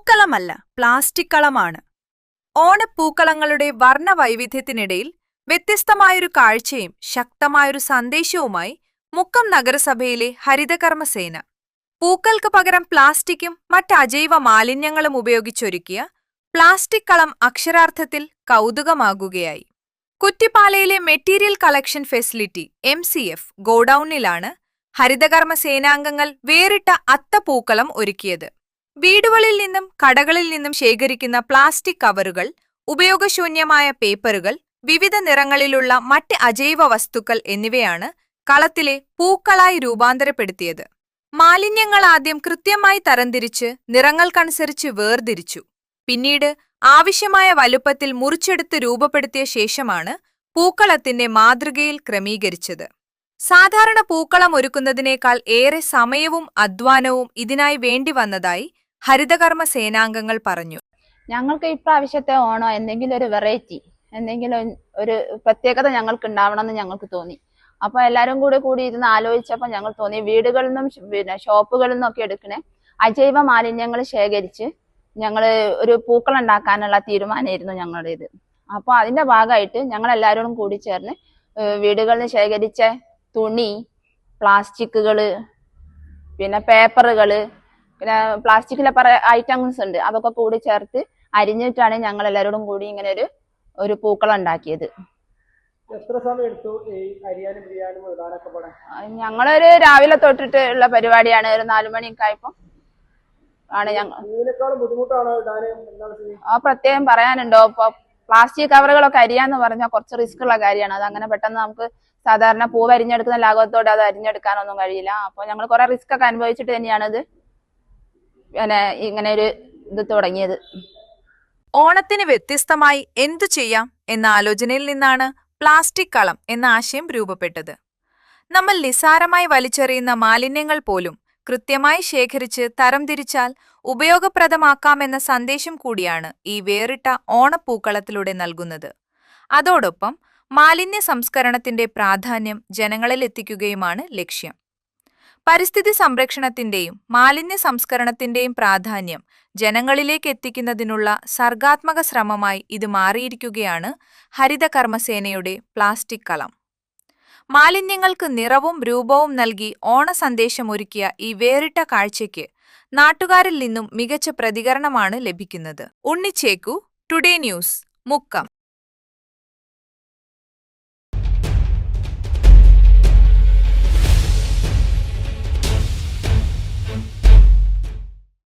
പൂക്കളമല്ല, plastic കളമാണ്. ഓണപ്പൂക്കളങ്ങളുടെ വർണ്ണവൈവിധ്യത്തിനിടയിൽ വ്യത്യസ്തമായൊരു കാഴ്ചയും ശക്തമായൊരു സന്ദേശവുമായി മുക്കം നഗരസഭയിലെ ഹരിതകർമ്മസേന. പൂക്കൾക്ക് പകരം പ്ലാസ്റ്റിക്കും മറ്റ് അജൈവ മാലിന്യങ്ങളും ഉപയോഗിച്ചൊരുക്കിയ പ്ലാസ്റ്റിക് കളം അക്ഷരാർത്ഥത്തിൽ കൗതുകമാകുകയായി. കുറ്റിപ്പാലയിലെ മെറ്റീരിയൽ കളക്ഷൻ ഫെസിലിറ്റി (MCF) ഗോഡൌണിലാണ് ഹരിതകർമ്മസേനാംഗങ്ങൾ വേറിട്ട അത്തപ്പൂക്കളം ഒരുക്കിയത്. വീടുകളിൽ നിന്നും കടകളിൽ നിന്നും ശേഖരിക്കുന്ന പ്ലാസ്റ്റിക് കവറുകൾ, ഉപയോഗശൂന്യമായ പേപ്പറുകൾ, വിവിധ നിറങ്ങളിലുള്ള മറ്റ് അജൈവ വസ്തുക്കൾ എന്നിവയാണ് കളത്തിലെ പൂക്കളായി രൂപാന്തരപ്പെടുത്തിയത്. മാലിന്യങ്ങൾ ആദ്യം കൃത്യമായി തരംതിരിച്ച് നിറങ്ങൾക്കനുസരിച്ച് വേർതിരിച്ചു. പിന്നീട് ആവശ്യമായ വലുപ്പത്തിൽ മുറിച്ചെടുത്ത് രൂപപ്പെടുത്തിയ ശേഷമാണ് പൂക്കളത്തിന്റെ മാതൃകയിൽ ക്രമീകരിച്ചത്. സാധാരണ പൂക്കളം ഒരുക്കുന്നതിനേക്കാൾ ഏറെ സമയവും അധ്വാനവും ഇതിനായി വേണ്ടിവന്നതായി ഹരിതകർമ്മ സേനാംഗങ്ങൾ പറഞ്ഞു. ഞങ്ങൾക്ക് ഇപ്രാവശ്യത്തെ ഓണം എന്തെങ്കിലും ഒരു വെറൈറ്റി, എന്തെങ്കിലും ഒരു പ്രത്യേകത ഞങ്ങൾക്ക് ഉണ്ടാവണമെന്ന് ഞങ്ങൾക്ക് തോന്നി. അപ്പൊ എല്ലാരും കൂടി ഇരുന്ന് ആലോചിച്ചപ്പോൾ ഞങ്ങൾ തോന്നി, വീടുകളിൽ നിന്നും പിന്നെ ഷോപ്പുകളിൽ നിന്നൊക്കെ എടുക്കണേ അജൈവ മാലിന്യങ്ങൾ ശേഖരിച്ച് ഞങ്ങള് ഒരു പൂക്കളം ഉണ്ടാക്കാനുള്ള തീരുമാനമായിരുന്നു ഞങ്ങളുടേത്. അപ്പൊ അതിന്റെ ഭാഗമായിട്ട് ഞങ്ങൾ എല്ലാവരോടും കൂടി ചേർന്ന് വീടുകളിൽ നിന്ന് ശേഖരിച്ച തുണി, പ്ലാസ്റ്റിക്കുകള്, പിന്നെ പേപ്പറുകള്, പിന്നെ പ്ലാസ്റ്റിക്കിലെ പല ഐറ്റംസ് ഉണ്ട്, അതൊക്കെ കൂടി ചേർത്ത് അരിഞ്ഞിട്ടാണ് ഞങ്ങൾ എല്ലാവരോടും കൂടി ഇങ്ങനെ ഒരു പൂക്കളം ഉണ്ടാക്കിയത്. എത്ര സമയം എടുത്തു ഈ അരിയാനും പിരിയാനും ഇടാനൊക്കെ പോടാൻ? ഞങ്ങളൊരു രാവിലെ തൊട്ടിട്ട് ഉള്ള പരിപാടിയാണ്. ഒരു 4 മണിയൊക്കെ ആയപ്പോ ആണ് ഞങ്ങൾ. ഇതിനേക്കാളും ബുദ്ധിമുട്ടാണോ ഇടാന്? പ്രത്യേകം പറയാനുണ്ടോ? ഇപ്പൊ പ്ലാസ്റ്റിക് കവറുകളൊക്കെ അരിയാന്ന് പറഞ്ഞാൽ കുറച്ച് റിസ്ക് ഉള്ള കാര്യമാണ്. അത് അങ്ങനെ പെട്ടെന്ന് നമുക്ക് സാധാരണ പൂവ് അരിഞ്ഞെടുക്കുന്ന ലാഘവത്തോടെ അത് അരിഞ്ഞെടുക്കാനൊന്നും കഴിയില്ല. അപ്പൊ ഞങ്ങൾ കുറെ റിസ്ക് ഒക്കെ അനുഭവിച്ചിട്ട് തന്നെയാണിത് ഇങ്ങനെ ഒരു ഇത് തുടങ്ങിയത്. ഓണത്തിന് വ്യത്യസ്തമായി എന്തു ചെയ്യാം എന്ന ആലോചനയിൽ നിന്നാണ് പ്ലാസ്റ്റിക് കളം എന്ന ആശയം രൂപപ്പെട്ടത്. നമ്മൾ നിസ്സാരമായി വലിച്ചെറിയുന്ന മാലിന്യങ്ങൾ പോലും കൃത്യമായി ശേഖരിച്ച് തരംതിരിച്ചാൽ ഉപയോഗപ്രദമാക്കാമെന്ന സന്ദേശം കൂടിയാണ് ഈ വേറിട്ട ഓണപ്പൂക്കളത്തിലൂടെ നൽകുന്നത്. അതോടൊപ്പം മാലിന്യ സംസ്കരണത്തിന്റെ പ്രാധാന്യം ജനങ്ങളിൽ എത്തിക്കുകയുമാണ് ലക്ഷ്യം. പരിസ്ഥിതി സംരക്ഷണത്തിന്റെയും മാലിന്യ സംസ്കരണത്തിന്റെയും പ്രാധാന്യം ജനങ്ങളിലേക്ക് എത്തിക്കുന്നതിനുള്ള സർഗാത്മക ശ്രമമായി ഇത് മാറിയിരിക്കുകയാണ് ഹരിതകർമ്മസേനയുടെ പ്ലാസ്റ്റിക് കളം. മാലിന്യങ്ങൾക്ക് നിറവും രൂപവും നൽകി ഓണസന്ദേശമൊരുക്കിയ ഈ വേറിട്ട കാഴ്ചയ്ക്ക് നാട്ടുകാരിൽ നിന്നും മികച്ച പ്രതികരണമാണ് ലഭിക്കുന്നത്. Unnichekku, today news, Mukkam.